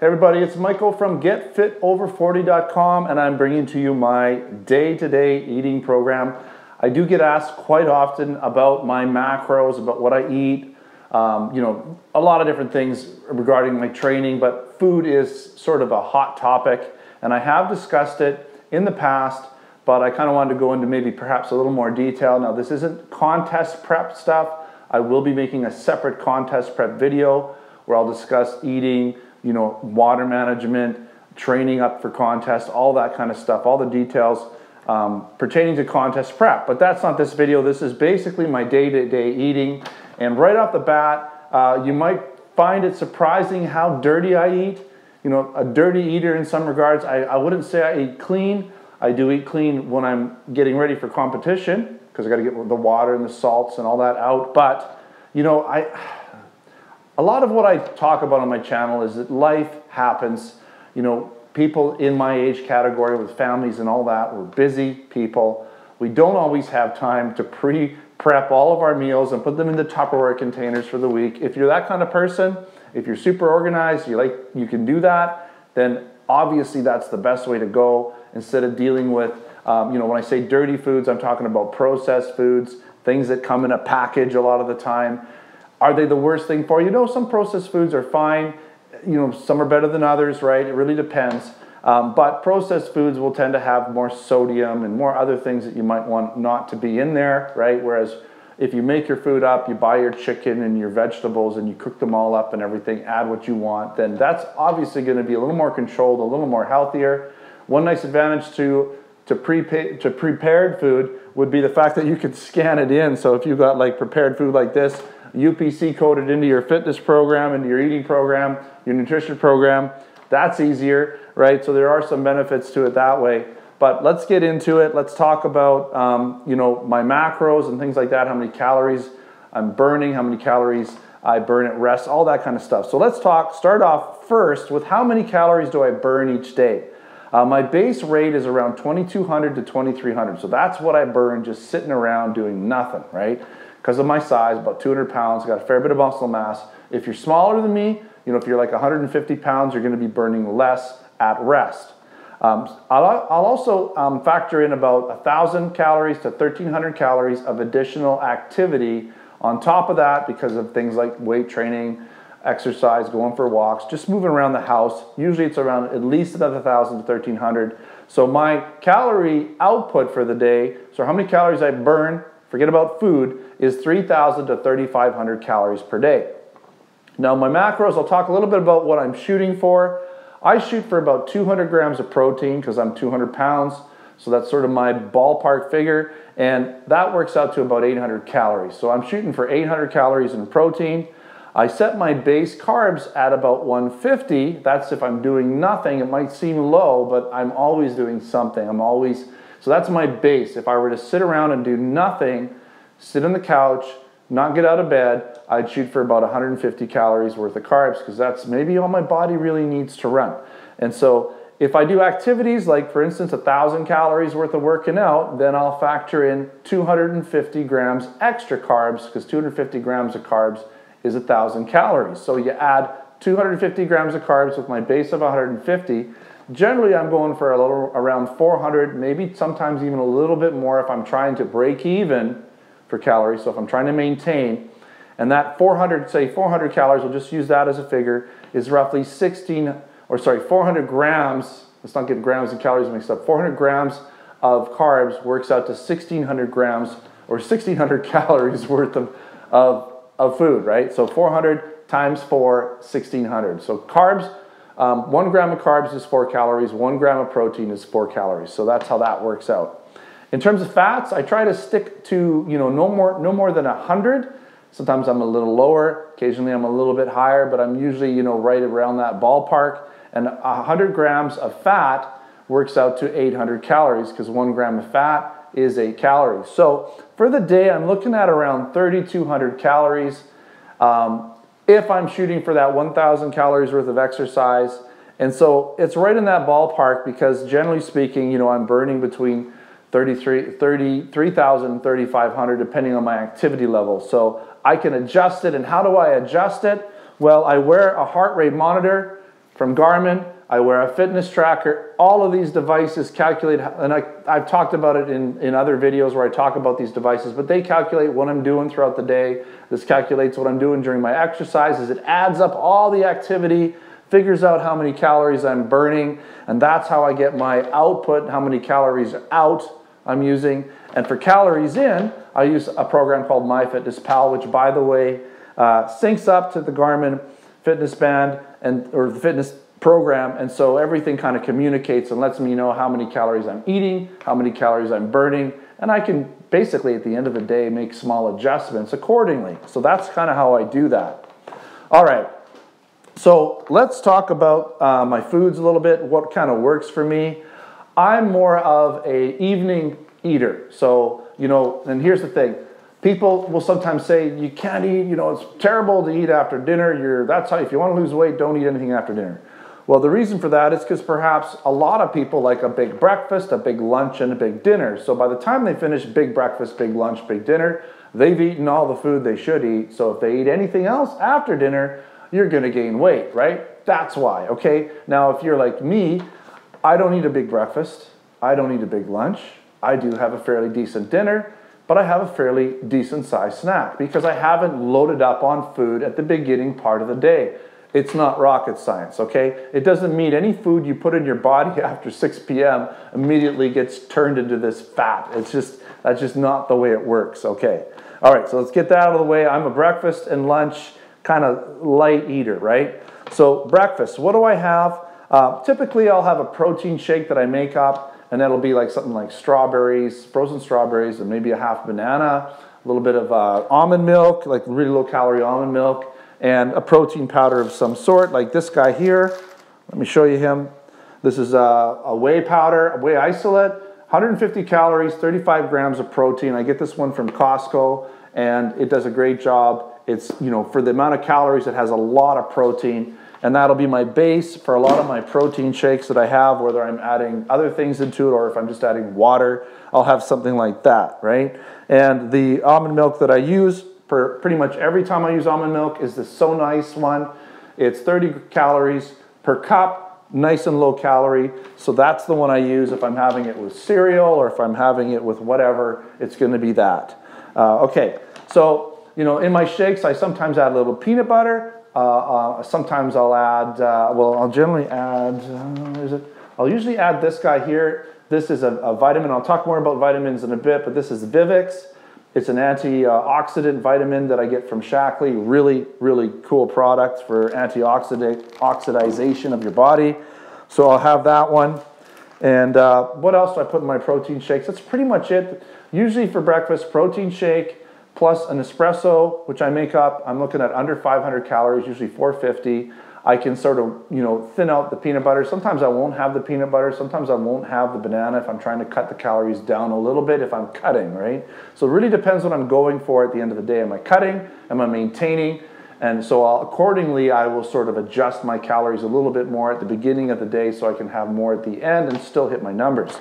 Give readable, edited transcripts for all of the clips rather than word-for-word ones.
Hey everybody, it's Michael from GetFitOver40.com, and I'm bringing to you my day-to-day eating program. I do get asked quite often about my macros, about what I eat, a lot of different things regarding my training, but food is sort of a hot topic, and I have discussed it in the past, but I kind of wanted to go into maybe perhaps a little more detail. Now, this isn't contest prep stuff. I will be making a separate contest prep video where I'll discuss eating, water management, training up for contest, all that kind of stuff, all the details pertaining to contest prep. But that's not this video. This is basically my day-to-day eating. And right off the bat, you might find it surprising how dirty I eat. A dirty eater in some regards. I wouldn't say I eat clean. I do eat clean when I'm getting ready for competition because I got to get the water and the salts and all that out. But, a lot of what I talk about on my channel is that life happens. People in my age category with families and all that, we're busy people. We don't always have time to pre-prep all of our meals and put them into Tupperware containers for the week. If you're that kind of person, if you're super organized, you can do that, then obviously that's the best way to go instead of dealing with, when I say dirty foods, I'm talking about processed foods, things that come in a package a lot of the time. Are they the worst thing for you? Some processed foods are fine. Some are better than others, right? It really depends. But processed foods will tend to have more sodium and more other things that you might want not to be in there, right? Whereas if you make your food up, you buy your chicken and your vegetables and you cook them all up and everything, add what you want, then that's obviously going to be a little more controlled, a little more healthier. One nice advantage to prepared food would be the fact that you could scan it in. So if you got prepared food like this, UPC coded into your fitness program, into your eating program, your nutrition program, that's easier, right? So there are some benefits to it that way. But let's get into it. Let's talk about, my macros and things like that, how many calories I'm burning, how many calories I burn at rest, all that kind of stuff. So let's start off first with how many calories do I burn each day? My base rate is around 2,200 to 2,300. So that's what I burn just sitting around doing nothing, right? Because of my size, about 200 pounds, got a fair bit of muscle mass. If you're smaller than me, if you're 150 pounds, you're going to be burning less at rest. I'll also factor in about 1,000 calories to 1,300 calories of additional activity on top of that because of things like weight training, exercise, going for walks, just moving around the house. Usually it's around at least another 1,000 to 1,300. So my calorie output for the day, so how many calories I burn, forget about food, is 3,000 to 3,500 calories per day. Now my macros, I'll talk a little bit about what I'm shooting for. I shoot for about 200 grams of protein because I'm 200 pounds. So that's sort of my ballpark figure. And that works out to about 800 calories. So I'm shooting for 800 calories in protein. I set my base carbs at about 150. That's if I'm doing nothing. It might seem low, but I'm always doing something. So that's my base. If I were to sit around and do nothing, sit on the couch, not get out of bed, I'd shoot for about 150 calories worth of carbs because that's maybe all my body really needs to run. And so if I do activities like, for instance, 1,000 calories worth of working out, then I'll factor in 250 grams extra carbs because 250 grams of carbs is 1,000 calories. So you add 250 grams of carbs with my base of 150. Generally, I'm going for around 400, maybe sometimes even a little bit more if I'm trying to break even for calories. So if I'm trying to maintain, and that 400 calories, we'll just use that as a figure, is roughly 400 grams, let's not get grams and calories mixed up, 400 grams of carbs works out to 1,600 grams or 1,600 calories worth of food, right? So 400 times 4, 1,600. So carbs, 1 gram of carbs is 4 calories, 1 gram of protein is 4 calories. So that's how that works out. In terms of fats, I try to stick to, no more than 100. Sometimes I'm a little lower, occasionally I'm a little bit higher, but I'm usually, right around that ballpark. And 100 grams of fat works out to 800 calories because 1 gram of fat is 8 calories. So for the day, I'm looking at around 3,200 calories. If I'm shooting for that 1,000 calories worth of exercise. And so it's right in that ballpark because generally speaking, I'm burning between 3,000 and 3,500 depending on my activity level. So I can adjust it. And how do I adjust it? Well, I wear a heart rate monitor from Garmin. I wear a fitness tracker. All of these devices calculate, and I've talked about it in other videos where I talk about these devices, but they calculate what I'm doing throughout the day. This calculates what I'm doing during my exercises. It adds up all the activity, figures out how many calories I'm burning, and that's how I get my output, how many calories out I'm using. And for calories in, I use a program called MyFitnessPal, which, by the way, syncs up to the Garmin fitness band or the fitness program, and so everything kind of communicates and lets me know how many calories I'm eating, how many calories I'm burning, and I can basically at the end of the day make small adjustments accordingly. So that's kind of how I do that. All right, so let's talk about my foods a little bit, what kind of works for me. I'm more of an evening eater, so and here's the thing. People will sometimes say, you can't eat, it's terrible to eat after dinner. That's how, if you want to lose weight, don't eat anything after dinner. Well, the reason for that is because perhaps a lot of people like a big breakfast, a big lunch, and a big dinner. So by the time they finish big breakfast, big lunch, big dinner, they've eaten all the food they should eat. So if they eat anything else after dinner, you're going to gain weight, right? That's why, okay? Now, if you're like me, I don't eat a big breakfast. I don't eat a big lunch. I do have a fairly decent dinner, but I have a fairly decent sized snack because I haven't loaded up on food at the beginning part of the day. It's not rocket science, okay? It doesn't mean any food you put in your body after 6 p.m. immediately gets turned into this fat. That's just not the way it works, okay? All right, so let's get that out of the way. I'm a breakfast and lunch kind of light eater, right? So breakfast, what do I have? Typically, I'll have a protein shake that I make up, and that'll be like something like strawberries, frozen strawberries, and maybe a half banana, a little bit of almond milk, like really low-calorie almond milk, and a protein powder of some sort, like this guy here. Let me show you him. This is a whey powder, a whey isolate, 150 calories, 35 grams of protein. I get this one from Costco, and it does a great job. It's, for the amount of calories, it has a lot of protein, and that'll be my base for a lot of my protein shakes that I have, whether I'm adding other things into it or if I'm just adding water, I'll have something like that, right? And the almond milk that I use for pretty much every time I use almond milk is the So Nice one. It's 30 calories per cup, nice and low calorie. So that's the one I use if I'm having it with cereal or if I'm having it with whatever, it's going to be that. Okay, so in my shakes, I sometimes add a little peanut butter. Sometimes I'll add, I'll generally add, I'll usually add this guy here. This is a vitamin. I'll talk more about vitamins in a bit, but this is Vivix. It's an antioxidant vitamin that I get from Shaklee. Really, really cool product for oxidization of your body. So I'll have that one. And what else do I put in my protein shakes? That's pretty much it. Usually for breakfast, protein shake plus an espresso, which I make up. I'm looking at under 500 calories, usually 450. I can sort of, thin out the peanut butter. Sometimes I won't have the peanut butter. Sometimes I won't have the banana if I'm trying to cut the calories down a little bit if I'm cutting, right? So it really depends what I'm going for at the end of the day. Am I cutting? Am I maintaining? And so accordingly, I will sort of adjust my calories a little bit more at the beginning of the day so I can have more at the end and still hit my numbers.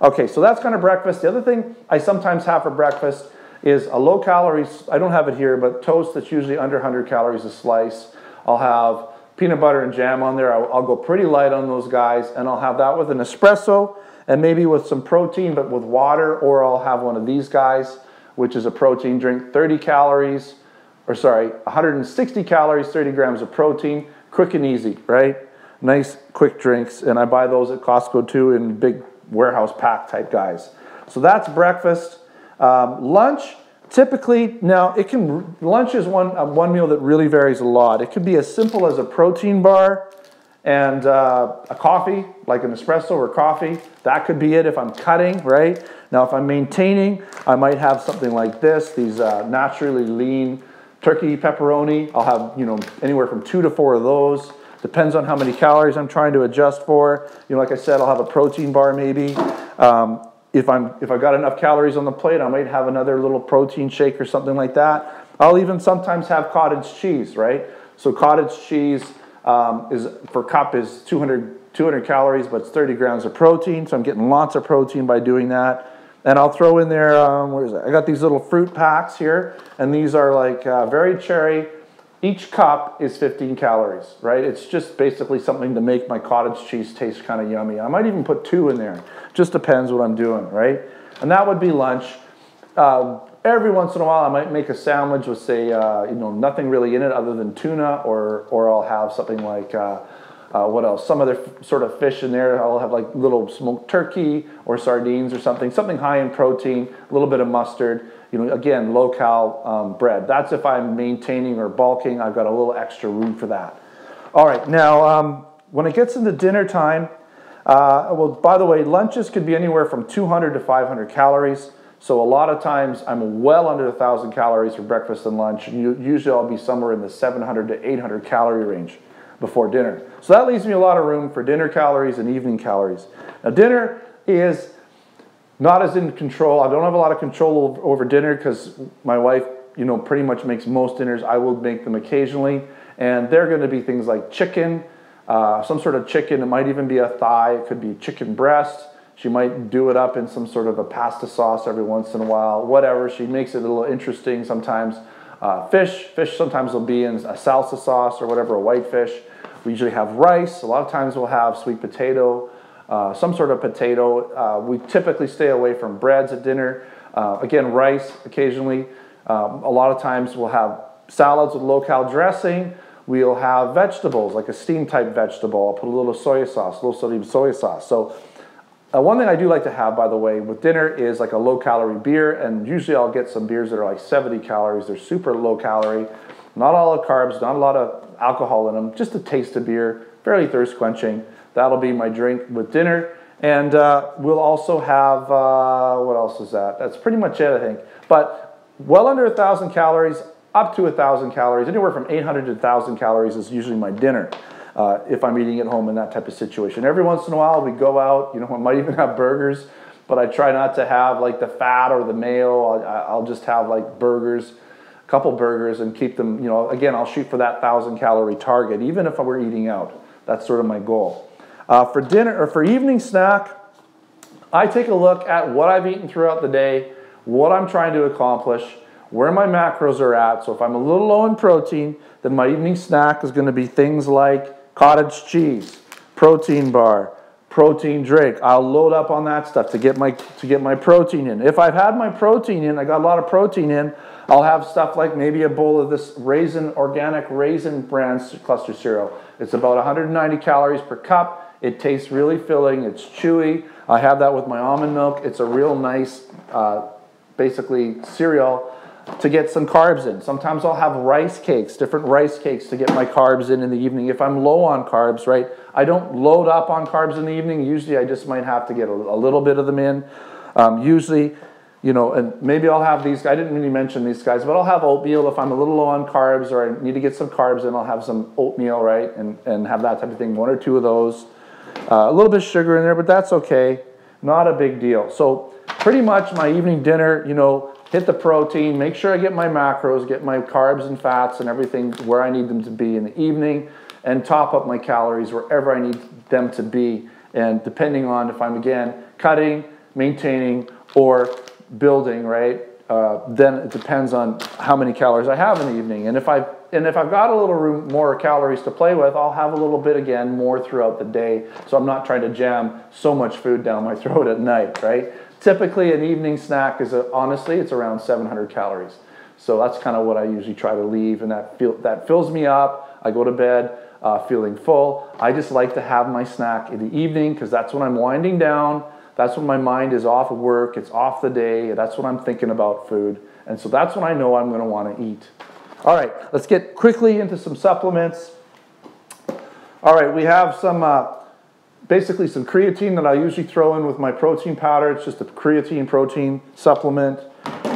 Okay, so that's kind of breakfast. The other thing I sometimes have for breakfast is a low calories, I don't have it here, but toast that's usually under 100 calories a slice. I'll have peanut butter and jam on there. I'll go pretty light on those guys, and I'll have that with an espresso and maybe with some protein, but with water, or I'll have one of these guys, which is a protein drink, 160 calories, 30 grams of protein, quick and easy, right? Nice, quick drinks, and I buy those at Costco too in big warehouse pack type guys. So that's breakfast. Lunch, typically, now lunch is one meal that really varies a lot. It could be as simple as a protein bar and a coffee, like an espresso or coffee. That could be it if I'm cutting, right? Now, if I'm maintaining, I might have something like this, these naturally lean turkey pepperoni. I'll have, anywhere from 2 to 4 of those. Depends on how many calories I'm trying to adjust for. Like I said, I'll have a protein bar maybe. If I've got enough calories on the plate, I might have another little protein shake or something like that. I'll even sometimes have cottage cheese, right? So cottage cheese per cup is 200 calories, but it's 30 grams of protein. So I'm getting lots of protein by doing that. And I'll throw in there, where is it? I got these little fruit packs here, and these are like very cherry, each cup is 15 calories, right? It's just basically something to make my cottage cheese taste kind of yummy. I might even put 2 in there. Just depends what I'm doing, right? And that would be lunch. Every once in a while, I might make a sandwich with, say, nothing really in it other than tuna, or I'll have something like, what else? Some other sort of fish in there. I'll have like little smoked turkey or sardines or something high in protein, a little bit of mustard. Again, low-cal bread. That's if I'm maintaining or bulking. I've got a little extra room for that. All right, now when it gets into dinner time, well, by the way, lunches could be anywhere from 200 to 500 calories. So a lot of times I'm well under 1,000 calories for breakfast and lunch. Usually I'll be somewhere in the 700 to 800 calorie range before dinner. So that leaves me a lot of room for dinner calories and evening calories. Now dinner is not as in control. I don't have a lot of control over dinner because my wife, pretty much makes most dinners. I will make them occasionally. And they're going to be things like chicken, some sort of chicken. It might even be a thigh. It could be chicken breast. She might do it up in some sort of a pasta sauce every once in a while, whatever. She makes it a little interesting sometimes. Fish sometimes will be in a salsa sauce or whatever, a white fish. We usually have rice. A lot of times we'll have sweet potato, some sort of potato. We typically stay away from breads at dinner. Again, rice occasionally. A lot of times we'll have salads with low-cal dressing. We'll have vegetables, like a steam-type vegetable. I'll put a little soy sauce, low-sodium soy sauce. So one thing I do like to have, by the way, with dinner is like a low-calorie beer, and usually I'll get some beers that are like 70 calories. They're super low-calorie, not all the carbs, not a lot of alcohol in them, just a taste of beer, fairly thirst-quenching. That'll be my drink with dinner, and we'll also have, what else is that? That's pretty much it, I think. But well under 1,000 calories, up to 1,000 calories, anywhere from 800 to 1,000 calories is usually my dinner. If I'm eating at home in that type of situation. Every once in a while we go out, I might even have burgers, but I try not to have like the fat or the mayo. I'll just have like burgers, a couple burgers, and keep them, again, I'll shoot for that 1,000 calorie target, even if we're eating out. That's sort of my goal. For dinner or for evening snack, I take a look at what I've eaten throughout the day, what I'm trying to accomplish, where my macros are at. So if I'm a little low in protein, then my evening snack is going to be things like cottage cheese, protein bar, protein drink. I'll load up on that stuff to get my protein in. If I've had my protein in, I got a lot of protein in, I'll have stuff like maybe a bowl of this organic raisin bran cluster cereal. It's about 190 calories per cup. It tastes really filling. It's chewy. I have that with my almond milk. It's a real nice, basically cereal to get some carbs in. Sometimes I'll have rice cakes, different rice cakes to get my carbs in the evening. If I'm low on carbs, right, I don't load up on carbs in the evening. Usually I just might have to get a little bit of them in. Usually, and maybe I'll have these, I didn't really mention these guys, but I'll have oatmeal if I'm a little low on carbs or I need to get some carbs in. I'll have some oatmeal, right, and have that type of thing, 1 or 2 of those. A little bit of sugar in there, but that's okay. Not a big deal. So pretty much my evening dinner, hit the protein, make sure I get my macros, get my carbs and fats and everything where I need them to be in the evening, and top up my calories wherever I need them to be. And depending on if I'm, again, cutting, maintaining, or building, right, then it depends on how many calories I have in the evening. And if I've got a little room, more calories to play with, I'll have a little bit, again, more throughout the day. So I'm not trying to jam so much food down my throat at night, right? Typically, an evening snack is, honestly, it's around 700 calories. So that's kind of what I usually try to leave, and that fills me up. I go to bed feeling full. I just like to have my snack in the evening because that's when I'm winding down. That's when my mind is off of work. It's off the day. That's when I'm thinking about food. And so that's when I know I'm going to want to eat. All right, let's get quickly into some supplements. All right, we have some... basically some creatine that I usually throw in with my protein powder. It's just a creatine protein supplement.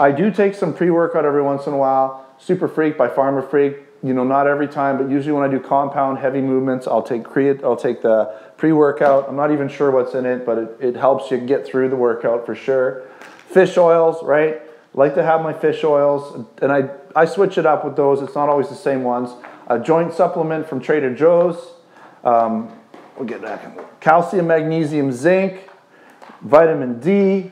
I do take some pre-workout every once in a while. Super Freak by Farmer Freak. Not every time, but usually when I do compound heavy movements, I'll take the pre-workout. I'm not even sure what's in it, but it helps you get through the workout for sure. Fish oils, right? Like to have my fish oils, and I switch it up with those. It's not always the same ones. A joint supplement from Trader Joe's. We'll get back in there. Calcium, magnesium, zinc, vitamin D,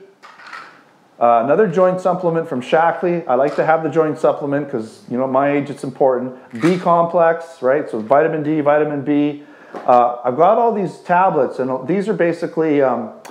Another joint supplement from Shaklee. I like to have the joint supplement because, you know, at my age it's important. B complex, right? So vitamin D, vitamin B. I've got all these tablets, and these are basically what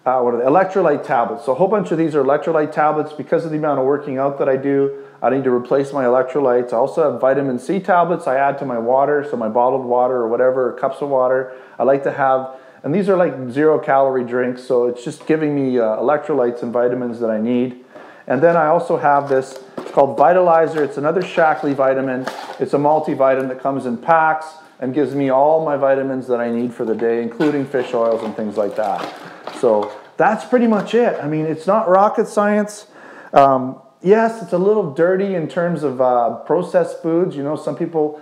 are they? Electrolyte tablets. So a whole bunch of these are electrolyte tablets. Because of the amount of working out that I do, I need to replace my electrolytes. I also have vitamin C tablets I add to my water, so my bottled water or whatever, or cups of water. I like to have, and these are like 0-calorie drinks, so it's just giving me electrolytes and vitamins that I need. And then I also have this, it's called Vitalizer. It's another Shaklee vitamin. It's a multivitamin that comes in packs and gives me all my vitamins that I need for the day, including fish oils and things like that. So that's pretty much it. I mean, it's not rocket science. Yes, it's a little dirty in terms of processed foods. You know, some people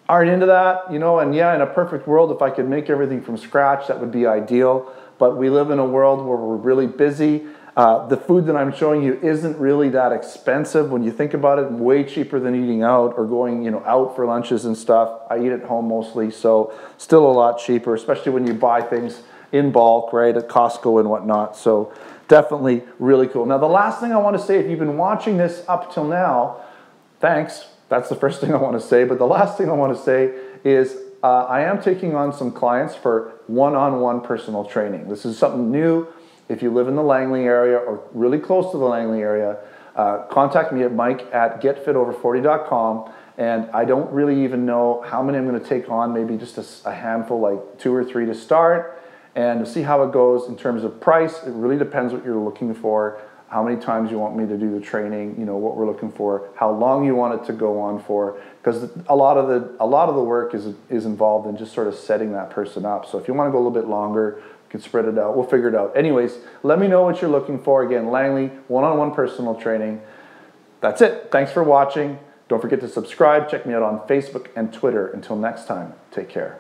aren't into that, you know, and yeah, in a perfect world, if I could make everything from scratch, that would be ideal. But we live in a world where we're really busy. The food that I'm showing you isn't really that expensive when you think about it. Way cheaper than eating out or going, you know, out for lunches and stuff. I eat at home mostly, so still a lot cheaper, especially when you buy things in bulk, right, at Costco and whatnot. So definitely really cool. Now, the last thing I want to say, if you've been watching this up till now, thanks. That's the first thing I want to say. But the last thing I want to say is I am taking on some clients for one-on-one personal training. This is something new. If you live in the Langley area or really close to the Langley area, contact me at mike@getfitover40.com. And I don't really even know how many I'm going to take on, maybe just a handful, like 2 or 3 to start, and to see how it goes in terms of price. It really depends what you're looking for, how many times you want me to do the training, you know, what we're looking for, how long you want it to go on for, because a lot of the work is involved in just sort of setting that person up. So if you want to go a little bit longer, you can spread it out. We'll figure it out. Anyways, let me know what you're looking for. Again, Langley, one-on-one personal training. That's it. Thanks for watching. Don't forget to subscribe. Check me out on Facebook and Twitter. Until next time, take care.